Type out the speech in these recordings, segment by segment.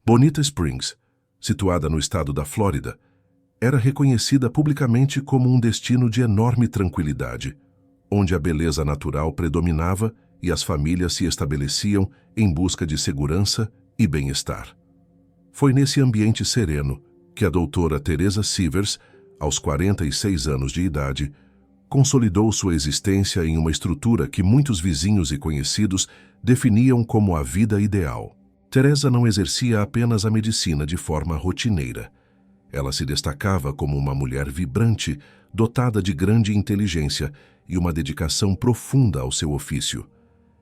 Bonita Springs, situada no estado da Flórida, era reconhecida publicamente como um destino de enorme tranquilidade, onde a beleza natural predominava e as famílias se estabeleciam em busca de segurança e bem-estar. Foi nesse ambiente sereno que a doutora Teresa Sivers, aos 46 anos de idade, consolidou sua existência em uma estrutura que muitos vizinhos e conhecidos definiam como a vida ideal. Teresa não exercia apenas a medicina de forma rotineira. Ela se destacava como uma mulher vibrante, dotada de grande inteligência e uma dedicação profunda ao seu ofício.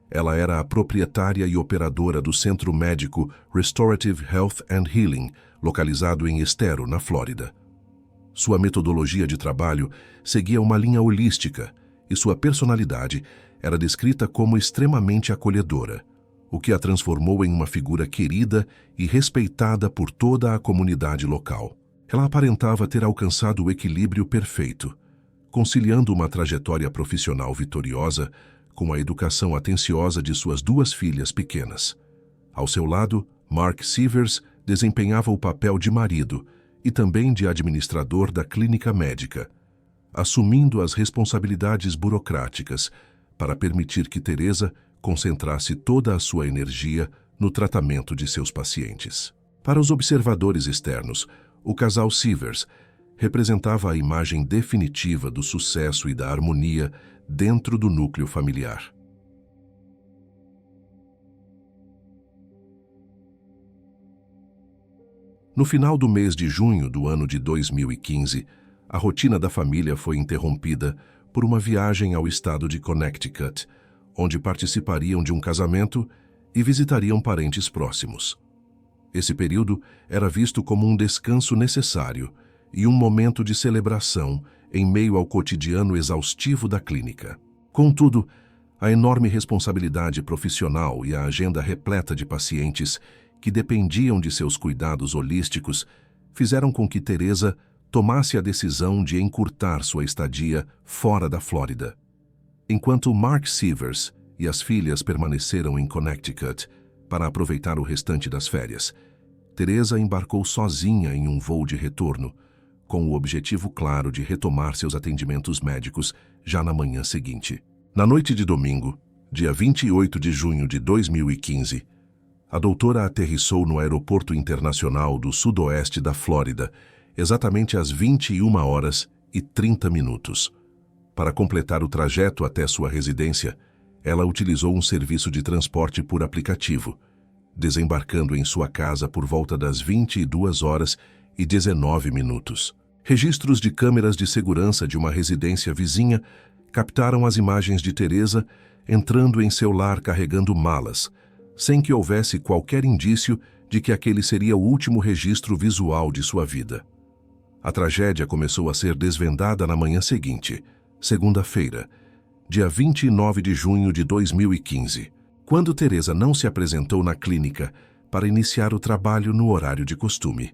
Ela era a proprietária e operadora do centro médico Restorative Health and Healing, localizado em Estero, na Flórida. Sua metodologia de trabalho seguia uma linha holística e sua personalidade era descrita como extremamente acolhedora, o que a transformou em uma figura querida e respeitada por toda a comunidade local. Ela aparentava ter alcançado o equilíbrio perfeito, conciliando uma trajetória profissional vitoriosa com a educação atenciosa de suas duas filhas pequenas. Ao seu lado, Mark Sivers desempenhava o papel de marido e também de administrador da clínica médica, assumindo as responsabilidades burocráticas para permitir que Teresa concentrasse toda a sua energia no tratamento de seus pacientes. Para os observadores externos, o casal Sivers representava a imagem definitiva do sucesso e da harmonia dentro do núcleo familiar. No final do mês de junho do ano de 2015, a rotina da família foi interrompida por uma viagem ao estado de Connecticut, onde participariam de um casamento e visitariam parentes próximos. Esse período era visto como um descanso necessário e um momento de celebração em meio ao cotidiano exaustivo da clínica. Contudo, a enorme responsabilidade profissional e a agenda repleta de pacientes que dependiam de seus cuidados holísticos fizeram com que Teresa tomasse a decisão de encurtar sua estadia fora da Flórida. Enquanto Mark Sivers e as filhas permaneceram em Connecticut para aproveitar o restante das férias, Teresa embarcou sozinha em um voo de retorno, com o objetivo claro de retomar seus atendimentos médicos já na manhã seguinte. Na noite de domingo, dia 28 de junho de 2015, a doutora aterrissou no Aeroporto Internacional do Sudoeste da Flórida, exatamente às 21h30. Para completar o trajeto até sua residência, ela utilizou um serviço de transporte por aplicativo, desembarcando em sua casa por volta das 22h19. Registros de câmeras de segurança de uma residência vizinha captaram as imagens de Teresa entrando em seu lar carregando malas, sem que houvesse qualquer indício de que aquele seria o último registro visual de sua vida. A tragédia começou a ser desvendada na manhã seguinte, segunda-feira, dia 29 de junho de 2015, quando Teresa não se apresentou na clínica para iniciar o trabalho no horário de costume.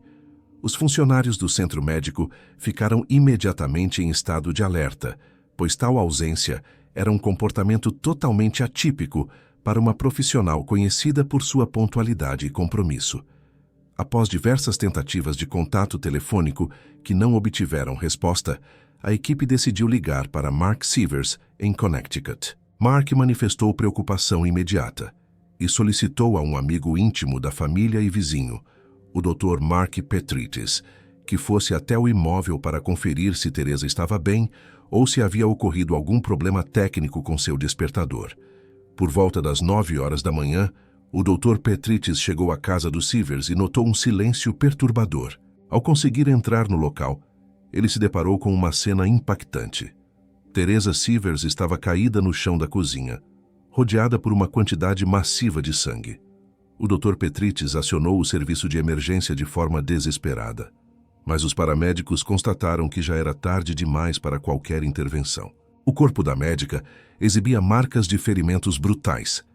Os funcionários do centro médico ficaram imediatamente em estado de alerta, pois tal ausência era um comportamento totalmente atípico para uma profissional conhecida por sua pontualidade e compromisso. Após diversas tentativas de contato telefônico que não obtiveram resposta, a equipe decidiu ligar para Mark Sivers, em Connecticut. Mark manifestou preocupação imediata e solicitou a um amigo íntimo da família e vizinho, o Dr. Mark Petrites, que fosse até o imóvel para conferir se Teresa estava bem ou se havia ocorrido algum problema técnico com seu despertador. Por volta das 9h da manhã, o Dr. Petrites chegou à casa dos Sivers e notou um silêncio perturbador. Ao conseguir entrar no local, ele se deparou com uma cena impactante. Teresa Sivers estava caída no chão da cozinha, rodeada por uma quantidade massiva de sangue. O Dr. Petrites acionou o serviço de emergência de forma desesperada, mas os paramédicos constataram que já era tarde demais para qualquer intervenção. O corpo da médica exibia marcas de ferimentos brutais,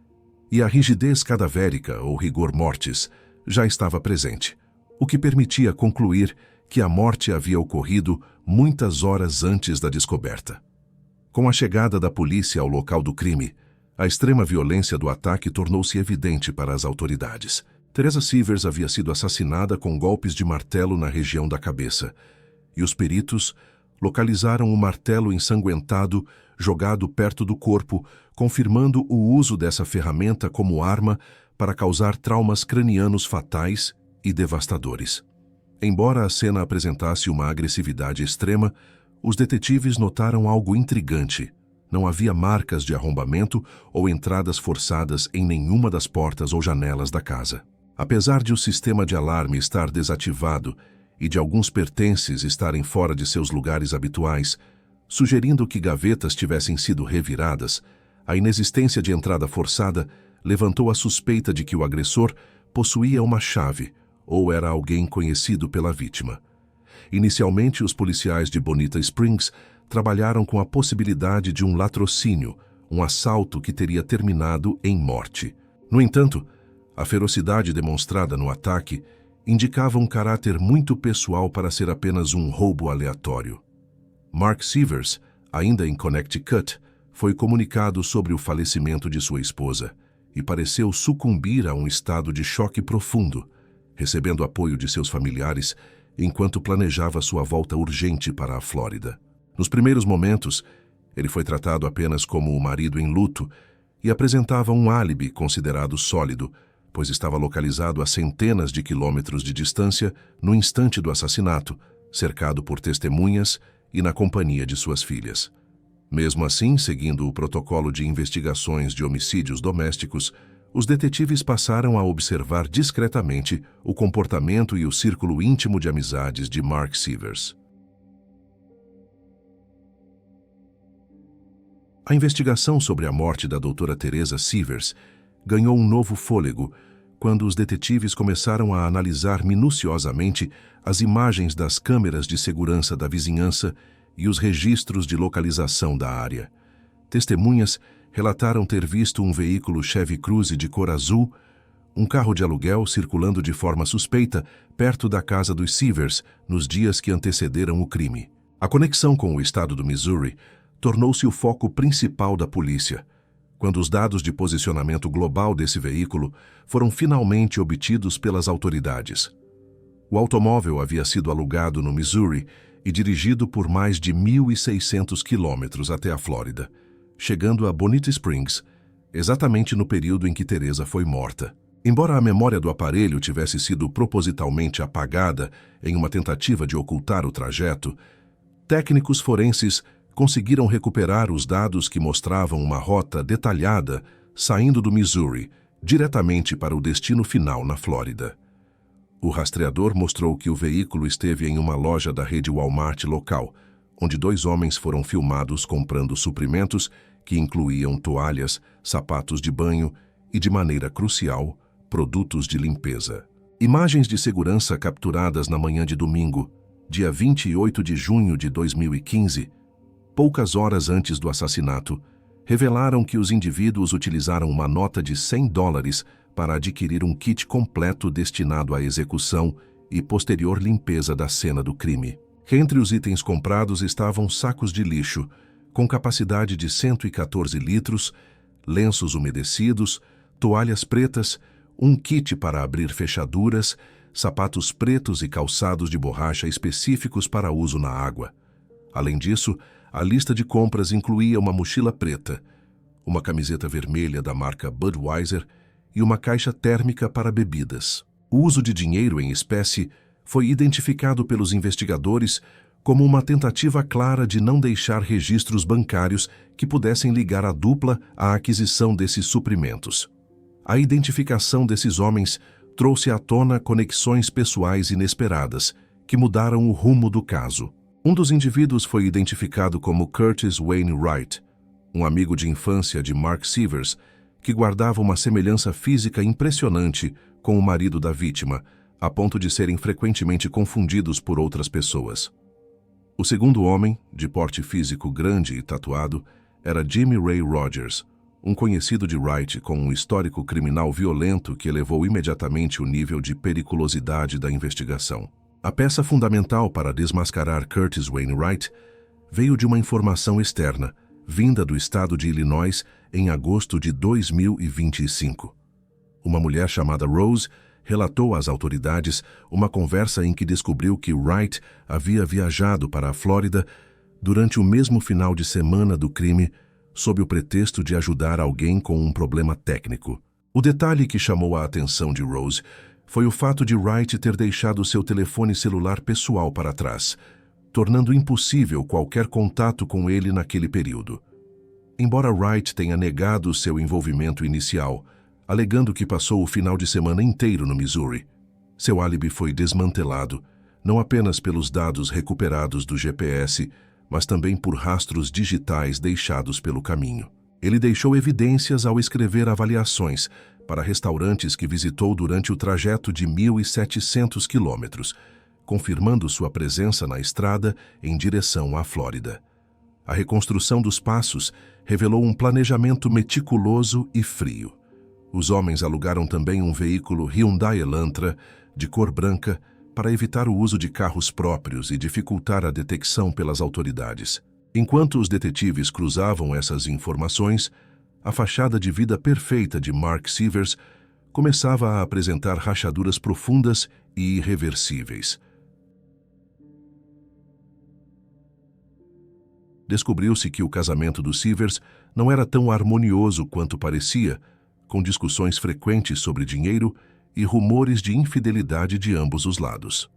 e a rigidez cadavérica, ou rigor mortis, já estava presente, o que permitia concluir que a morte havia ocorrido muitas horas antes da descoberta. Com a chegada da polícia ao local do crime, a extrema violência do ataque tornou-se evidente para as autoridades. Teresa Sivers havia sido assassinada com golpes de martelo na região da cabeça, e os peritos localizaram o martelo ensanguentado jogado perto do corpo, confirmando o uso dessa ferramenta como arma para causar traumas cranianos fatais e devastadores. Embora a cena apresentasse uma agressividade extrema, os detetives notaram algo intrigante. Não havia marcas de arrombamento ou entradas forçadas em nenhuma das portas ou janelas da casa. Apesar de o sistema de alarme estar desativado e de alguns pertences estarem fora de seus lugares habituais, sugerindo que gavetas tivessem sido reviradas, a inexistência de entrada forçada levantou a suspeita de que o agressor possuía uma chave ou era alguém conhecido pela vítima. Inicialmente, os policiais de Bonita Springs trabalharam com a possibilidade de um latrocínio, um assalto que teria terminado em morte. No entanto, a ferocidade demonstrada no ataque indicava um caráter muito pessoal para ser apenas um roubo aleatório. Mark Sivers, ainda em Connecticut, foi comunicado sobre o falecimento de sua esposa e pareceu sucumbir a um estado de choque profundo, recebendo apoio de seus familiares enquanto planejava sua volta urgente para a Flórida. Nos primeiros momentos, ele foi tratado apenas como o marido em luto e apresentava um álibi considerado sólido, pois estava localizado a centenas de quilômetros de distância no instante do assassinato, cercado por testemunhas e na companhia de suas filhas. Mesmo assim, seguindo o protocolo de investigações de homicídios domésticos, os detetives passaram a observar discretamente o comportamento e o círculo íntimo de amizades de Mark Sivers. A investigação sobre a morte da doutora Teresa Sivers ganhou um novo fôlego quando os detetives começaram a analisar minuciosamente as imagens das câmeras de segurança da vizinhança e os registros de localização da área. Testemunhas relataram ter visto um veículo Chevy Cruze de cor azul, um carro de aluguel circulando de forma suspeita perto da casa dos Sivers nos dias que antecederam o crime. A conexão com o estado do Missouri tornou-se o foco principal da polícia, quando os dados de posicionamento global desse veículo foram finalmente obtidos pelas autoridades. O automóvel havia sido alugado no Missouri e dirigido por mais de 1.600 quilômetros até a Flórida, chegando a Bonita Springs, exatamente no período em que Teresa foi morta. Embora a memória do aparelho tivesse sido propositalmente apagada em uma tentativa de ocultar o trajeto, técnicos forenses conseguiram recuperar os dados que mostravam uma rota detalhada saindo do Missouri, diretamente para o destino final na Flórida. O rastreador mostrou que o veículo esteve em uma loja da rede Walmart local, onde 2 homens foram filmados comprando suprimentos que incluíam toalhas, sapatos de banho e, de maneira crucial, produtos de limpeza. Imagens de segurança capturadas na manhã de domingo, dia 28 de junho de 2015, poucas horas antes do assassinato, revelaram que os indivíduos utilizaram uma nota de $100 para adquirir um kit completo destinado à execução e posterior limpeza da cena do crime. Entre os itens comprados estavam sacos de lixo, com capacidade de 114 litros, lenços umedecidos, toalhas pretas, um kit para abrir fechaduras, sapatos pretos e calçados de borracha específicos para uso na água. Além disso, a lista de compras incluía uma mochila preta, uma camiseta vermelha da marca Budweiser e uma caixa térmica para bebidas. O uso de dinheiro em espécie foi identificado pelos investigadores como uma tentativa clara de não deixar registros bancários que pudessem ligar a dupla à aquisição desses suprimentos. A identificação desses homens trouxe à tona conexões pessoais inesperadas, que mudaram o rumo do caso. Um dos indivíduos foi identificado como Curtis Wayne Wright, um amigo de infância de Mark Sivers, que guardava uma semelhança física impressionante com o marido da vítima, a ponto de serem frequentemente confundidos por outras pessoas. O segundo homem, de porte físico grande e tatuado, era Jimmy Ray Rogers, um conhecido de Wright com um histórico criminal violento que elevou imediatamente o nível de periculosidade da investigação. A peça fundamental para desmascarar Curtis Wainwright veio de uma informação externa, vinda do estado de Illinois em agosto de 2025. Uma mulher chamada Rose relatou às autoridades uma conversa em que descobriu que Wright havia viajado para a Flórida durante o mesmo final de semana do crime, sob o pretexto de ajudar alguém com um problema técnico. O detalhe que chamou a atenção de Rose foi o fato de Wright ter deixado seu telefone celular pessoal para trás, tornando impossível qualquer contato com ele naquele período. Embora Wright tenha negado seu envolvimento inicial, alegando que passou o final de semana inteiro no Missouri, seu álibi foi desmantelado, não apenas pelos dados recuperados do GPS, mas também por rastros digitais deixados pelo caminho. Ele deixou evidências ao escrever avaliações para restaurantes que visitou durante o trajeto de 1.700 quilômetros, confirmando sua presença na estrada em direção à Flórida. A reconstrução dos passos revelou um planejamento meticuloso e frio. Os homens alugaram também um veículo Hyundai Elantra, de cor branca, para evitar o uso de carros próprios e dificultar a detecção pelas autoridades. Enquanto os detetives cruzavam essas informações, a fachada de vida perfeita de Mark Sievers começava a apresentar rachaduras profundas e irreversíveis. Descobriu-se que o casamento dos Sievers não era tão harmonioso quanto parecia, com discussões frequentes sobre dinheiro e rumores de infidelidade de ambos os lados.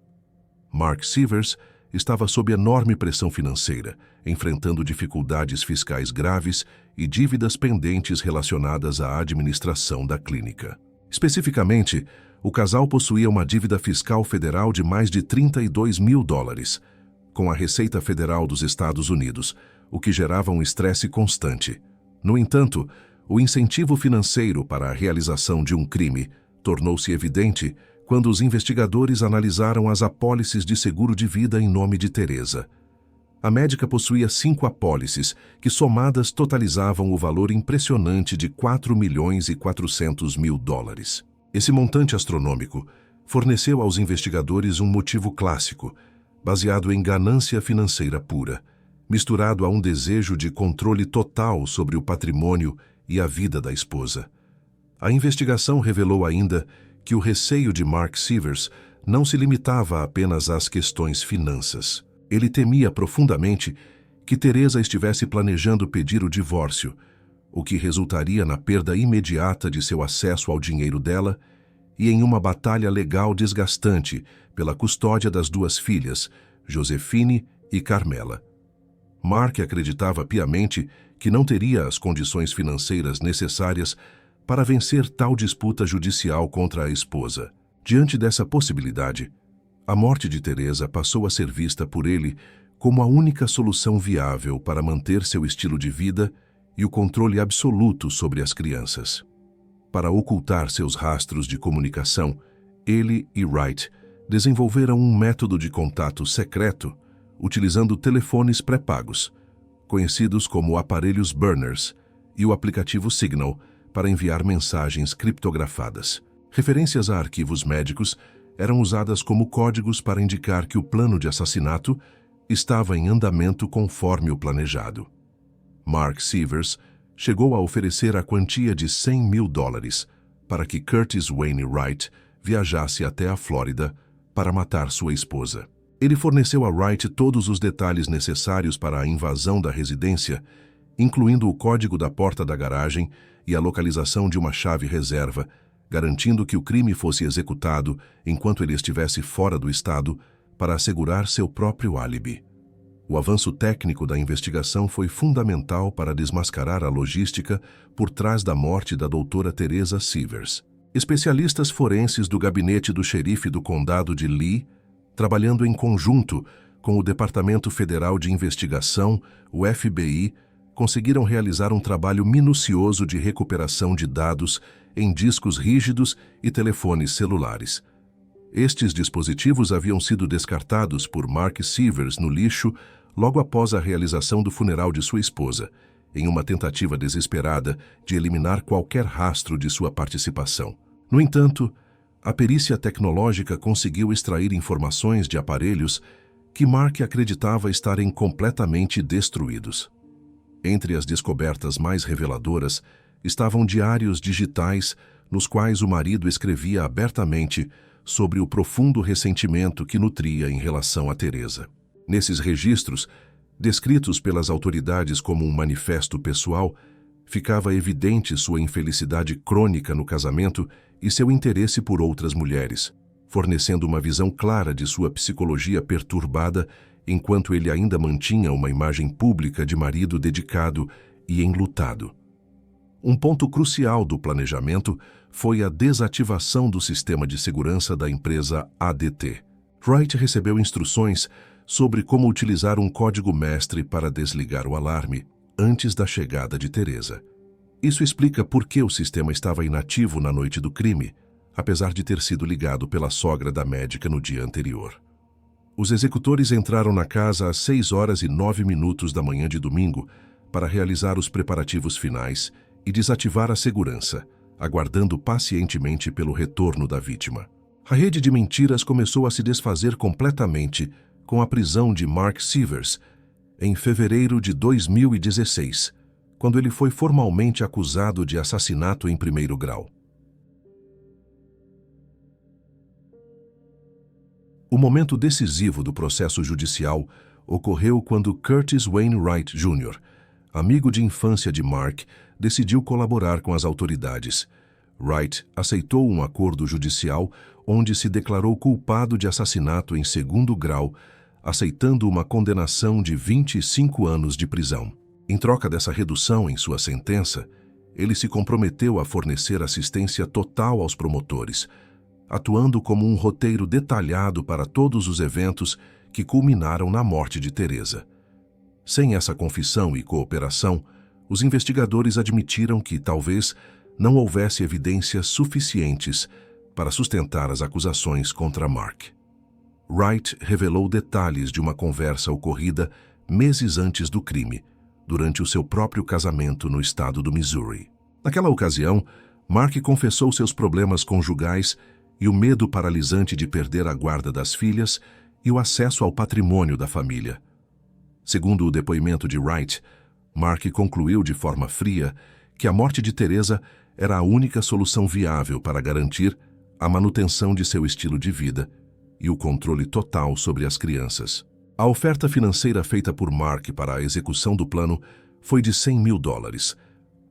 Mark Sievers estava sob enorme pressão financeira, enfrentando dificuldades fiscais graves e dívidas pendentes relacionadas à administração da clínica. Especificamente, o casal possuía uma dívida fiscal federal de mais de $32 mil, com a Receita Federal dos Estados Unidos, o que gerava um estresse constante. No entanto, o incentivo financeiro para a realização de um crime tornou-se evidente quando os investigadores analisaram as apólices de seguro de vida em nome de Teresa. A médica possuía 5 apólices, que somadas totalizavam o valor impressionante de $4.4 mil. Esse montante astronômico forneceu aos investigadores um motivo clássico, baseado em ganância financeira pura, misturado a um desejo de controle total sobre o patrimônio e a vida da esposa. A investigação revelou ainda que o receio de Mark Sievers não se limitava apenas às questões finanças. Ele temia profundamente que Teresa estivesse planejando pedir o divórcio, o que resultaria na perda imediata de seu acesso ao dinheiro dela e em uma batalha legal desgastante pela custódia das 2 filhas, Josephine e Carmela. Mark acreditava piamente que não teria as condições financeiras necessárias para vencer tal disputa judicial contra a esposa. Diante dessa possibilidade, a morte de Teresa passou a ser vista por ele como a única solução viável para manter seu estilo de vida e o controle absoluto sobre as crianças. Para ocultar seus rastros de comunicação, ele e Wright desenvolveram um método de contato secreto utilizando telefones pré-pagos, conhecidos como aparelhos burners, e o aplicativo Signal para enviar mensagens criptografadas. Referências a arquivos médicos eram usadas como códigos para indicar que o plano de assassinato estava em andamento conforme o planejado. Mark Sievers chegou a oferecer a quantia de $100 mil para que Curtis Wayne Wright viajasse até a Flórida para matar sua esposa. Ele forneceu a Wright todos os detalhes necessários para a invasão da residência, incluindo o código da porta da garagem e a localização de uma chave reserva, garantindo que o crime fosse executado enquanto ele estivesse fora do estado para assegurar seu próprio álibi. O avanço técnico da investigação foi fundamental para desmascarar a logística por trás da morte da doutora Teresa Sievers. Especialistas forenses do gabinete do xerife do condado de Lee, trabalhando em conjunto com o Departamento Federal de Investigação, o FBI, conseguiram realizar um trabalho minucioso de recuperação de dados em discos rígidos e telefones celulares. Estes dispositivos haviam sido descartados por Mark Sievers no lixo logo após a realização do funeral de sua esposa, em uma tentativa desesperada de eliminar qualquer rastro de sua participação. No entanto, a perícia tecnológica conseguiu extrair informações de aparelhos que Mark acreditava estarem completamente destruídos. Entre as descobertas mais reveladoras estavam diários digitais nos quais o marido escrevia abertamente sobre o profundo ressentimento que nutria em relação a Teresa. Nesses registros, descritos pelas autoridades como um manifesto pessoal, ficava evidente sua infelicidade crônica no casamento e seu interesse por outras mulheres, fornecendo uma visão clara de sua psicologia perturbada enquanto ele ainda mantinha uma imagem pública de marido dedicado e enlutado. Um ponto crucial do planejamento foi a desativação do sistema de segurança da empresa ADT. Wright recebeu instruções sobre como utilizar um código-mestre para desligar o alarme antes da chegada de Teresa. Isso explica por que o sistema estava inativo na noite do crime, apesar de ter sido ligado pela sogra da médica no dia anterior. Os executores entraram na casa às 6h09 da manhã de domingo para realizar os preparativos finais e desativar a segurança, aguardando pacientemente pelo retorno da vítima. A rede de mentiras começou a se desfazer completamente com a prisão de Mark Sivers em fevereiro de 2016, quando ele foi formalmente acusado de assassinato em primeiro grau. O momento decisivo do processo judicial ocorreu quando Curtis Wainwright Jr., amigo de infância de Mark, decidiu colaborar com as autoridades. Wright aceitou um acordo judicial onde se declarou culpado de assassinato em segundo grau, aceitando uma condenação de 25 anos de prisão. Em troca dessa redução em sua sentença, ele se comprometeu a fornecer assistência total aos promotores, atuando como um roteiro detalhado para todos os eventos que culminaram na morte de Teresa. Sem essa confissão e cooperação, os investigadores admitiram que talvez não houvesse evidências suficientes para sustentar as acusações contra Mark. Wright revelou detalhes de uma conversa ocorrida meses antes do crime, durante o seu próprio casamento no estado do Missouri. Naquela ocasião, Mark confessou seus problemas conjugais e o medo paralisante de perder a guarda das filhas e o acesso ao patrimônio da família. Segundo o depoimento de Wright, Mark concluiu de forma fria que a morte de Teresa era a única solução viável para garantir a manutenção de seu estilo de vida e o controle total sobre as crianças. A oferta financeira feita por Mark para a execução do plano foi de $100 mil,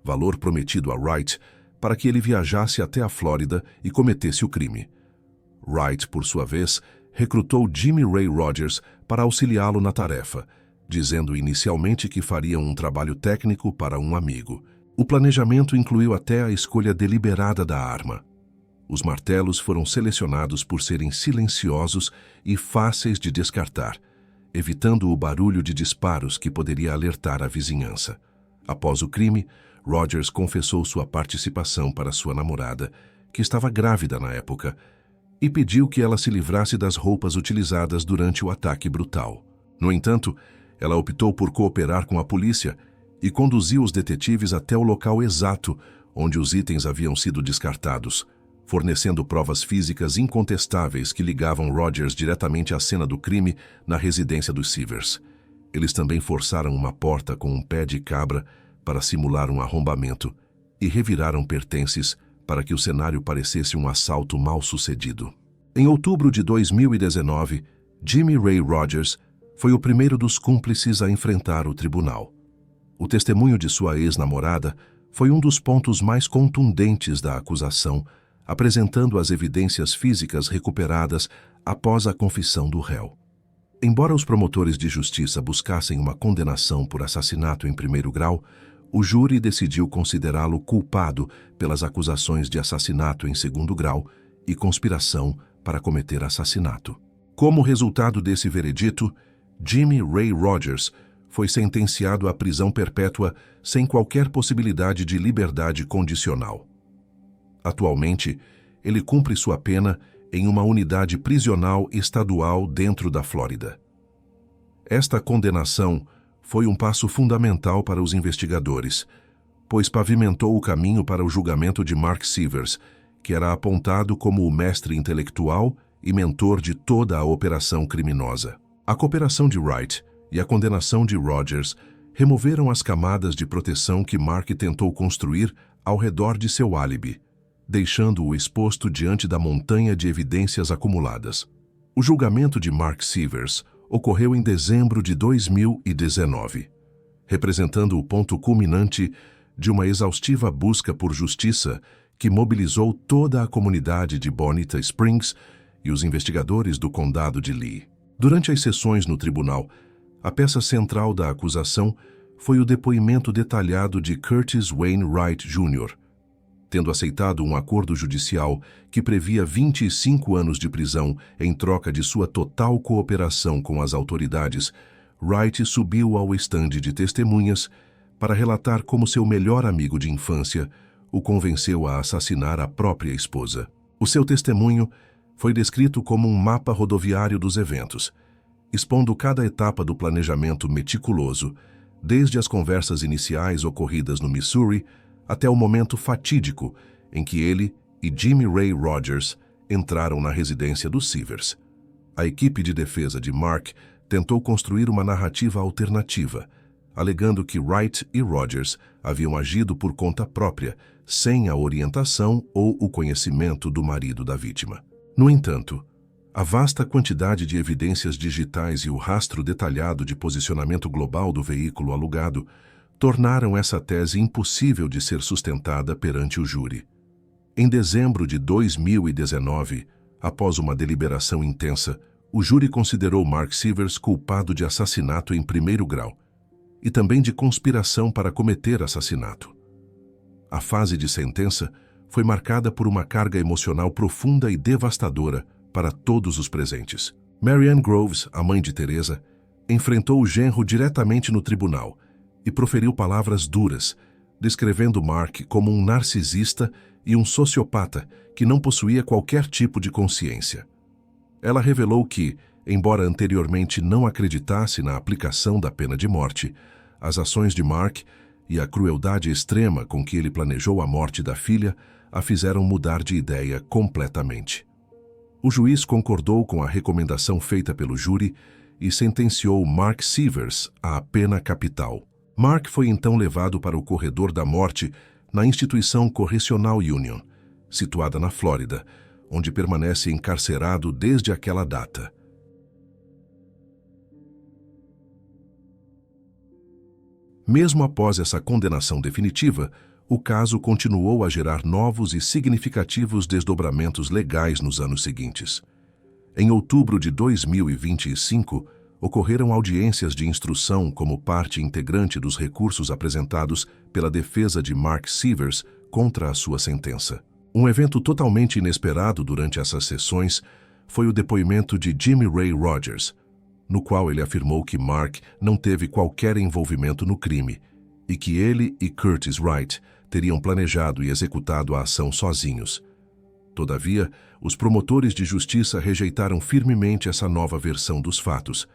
valor prometido a Wright para que ele viajasse até a Flórida e cometesse o crime. Wright, por sua vez, recrutou Jimmy Ray Rogers para auxiliá-lo na tarefa, dizendo inicialmente que faria um trabalho técnico para um amigo. O planejamento incluiu até a escolha deliberada da arma. Os martelos foram selecionados por serem silenciosos e fáceis de descartar, evitando o barulho de disparos que poderia alertar a vizinhança. Após o crime, Rogers confessou sua participação para sua namorada, que estava grávida na época, e pediu que ela se livrasse das roupas utilizadas durante o ataque brutal. No entanto, ela optou por cooperar com a polícia e conduziu os detetives até o local exato onde os itens haviam sido descartados, fornecendo provas físicas incontestáveis que ligavam Rogers diretamente à cena do crime na residência dos Sivers. Eles também forçaram uma porta com um pé de cabra para simular um arrombamento e reviraram pertences para que o cenário parecesse um assalto mal sucedido. Em outubro de 2019, Jimmy Ray Rogers foi o primeiro dos cúmplices a enfrentar o tribunal. O testemunho de sua ex-namorada foi um dos pontos mais contundentes da acusação, apresentando as evidências físicas recuperadas após a confissão do réu. Embora os promotores de justiça buscassem uma condenação por assassinato em primeiro grau, o júri decidiu considerá-lo culpado pelas acusações de assassinato em segundo grau e conspiração para cometer assassinato. Como resultado desse veredito, Jimmy Ray Rogers foi sentenciado à prisão perpétua sem qualquer possibilidade de liberdade condicional. Atualmente, ele cumpre sua pena em uma unidade prisional estadual dentro da Flórida. Esta condenação foi um passo fundamental para os investigadores, pois pavimentou o caminho para o julgamento de Mark Sivers, que era apontado como o mestre intelectual e mentor de toda a operação criminosa. A cooperação de Wright e a condenação de Rogers removeram as camadas de proteção que Mark tentou construir ao redor de seu álibi, deixando-o exposto diante da montanha de evidências acumuladas. O julgamento de Mark Sievers ocorreu em dezembro de 2019, representando o ponto culminante de uma exaustiva busca por justiça que mobilizou toda a comunidade de Bonita Springs e os investigadores do condado de Lee. Durante as sessões no tribunal, a peça central da acusação foi o depoimento detalhado de Curtis Wayne Wright Jr., tendo aceitado um acordo judicial que previa 25 anos de prisão em troca de sua total cooperação com as autoridades. Wright subiu ao estande de testemunhas para relatar como seu melhor amigo de infância o convenceu a assassinar a própria esposa. O seu testemunho foi descrito como um mapa rodoviário dos eventos, expondo cada etapa do planejamento meticuloso, desde as conversas iniciais ocorridas no Missouri até o momento fatídico em que ele e Jimmy Ray Rogers entraram na residência dos Sievers. A equipe de defesa de Mark tentou construir uma narrativa alternativa, alegando que Wright e Rogers haviam agido por conta própria, sem a orientação ou o conhecimento do marido da vítima. No entanto, a vasta quantidade de evidências digitais e o rastro detalhado de posicionamento global do veículo alugado tornaram essa tese impossível de ser sustentada perante o júri. Em dezembro de 2019, após uma deliberação intensa, o júri considerou Mark Sievers culpado de assassinato em primeiro grau e também de conspiração para cometer assassinato. A fase de sentença foi marcada por uma carga emocional profunda e devastadora para todos os presentes. Marianne Groves, a mãe de Teresa, enfrentou o genro diretamente no tribunal e proferiu palavras duras, descrevendo Mark como um narcisista e um sociopata que não possuía qualquer tipo de consciência. Ela revelou que, embora anteriormente não acreditasse na aplicação da pena de morte, as ações de Mark e a crueldade extrema com que ele planejou a morte da filha a fizeram mudar de ideia completamente. O juiz concordou com a recomendação feita pelo júri e sentenciou Mark Sievers à pena capital. Mark foi então levado para o corredor da morte na instituição Correctional Union, situada na Flórida, onde permanece encarcerado desde aquela data. Mesmo após essa condenação definitiva, o caso continuou a gerar novos e significativos desdobramentos legais nos anos seguintes. Em outubro de 2025, ocorreram audiências de instrução como parte integrante dos recursos apresentados pela defesa de Mark Sievers contra a sua sentença. Um evento totalmente inesperado durante essas sessões foi o depoimento de Jimmy Ray Rogers, no qual ele afirmou que Mark não teve qualquer envolvimento no crime e que ele e Curtis Wright teriam planejado e executado a ação sozinhos. Todavia, os promotores de justiça rejeitaram firmemente essa nova versão dos fatos,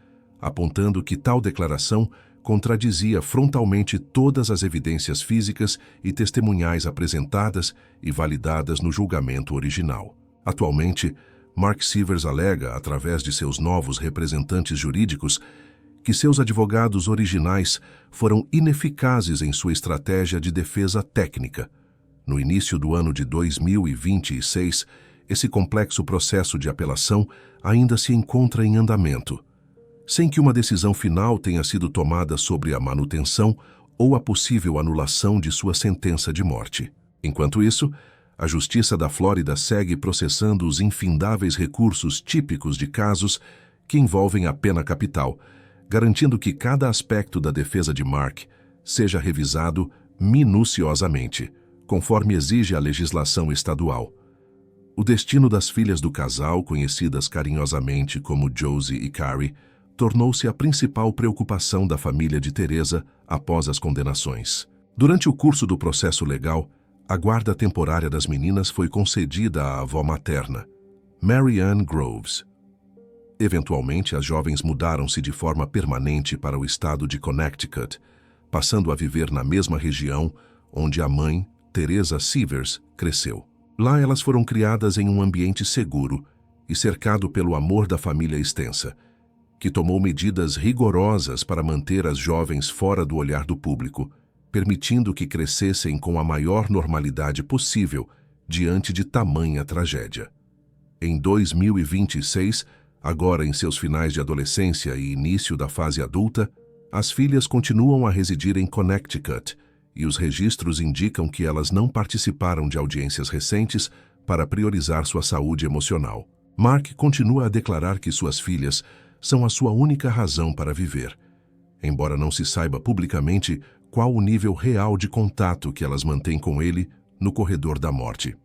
apontando que tal declaração contradizia frontalmente todas as evidências físicas e testemunhais apresentadas e validadas no julgamento original. Atualmente, Mark Sievers alega, através de seus novos representantes jurídicos, que seus advogados originais foram ineficazes em sua estratégia de defesa técnica. No início do ano de 2026, esse complexo processo de apelação ainda se encontra em andamento, sem que uma decisão final tenha sido tomada sobre a manutenção ou a possível anulação de sua sentença de morte. Enquanto isso, a Justiça da Flórida segue processando os infindáveis recursos típicos de casos que envolvem a pena capital, garantindo que cada aspecto da defesa de Mark seja revisado minuciosamente, conforme exige a legislação estadual. O destino das filhas do casal, conhecidas carinhosamente como Josie e Carrie, tornou-se a principal preocupação da família de Teresa após as condenações. Durante o curso do processo legal, a guarda temporária das meninas foi concedida à avó materna, Marianne Groves. Eventualmente, as jovens mudaram-se de forma permanente para o estado de Connecticut, passando a viver na mesma região onde a mãe, Teresa Sievers, cresceu. Lá elas foram criadas em um ambiente seguro e cercado pelo amor da família extensa, que tomou medidas rigorosas para manter as jovens fora do olhar do público, permitindo que crescessem com a maior normalidade possível diante de tamanha tragédia. Em 2026, agora em seus finais de adolescência e início da fase adulta, as filhas continuam a residir em Connecticut e os registros indicam que elas não participaram de audiências recentes para priorizar sua saúde emocional. Mark continua a declarar que suas filhas são a sua única razão para viver, embora não se saiba publicamente qual o nível real de contato que elas mantêm com ele no corredor da morte.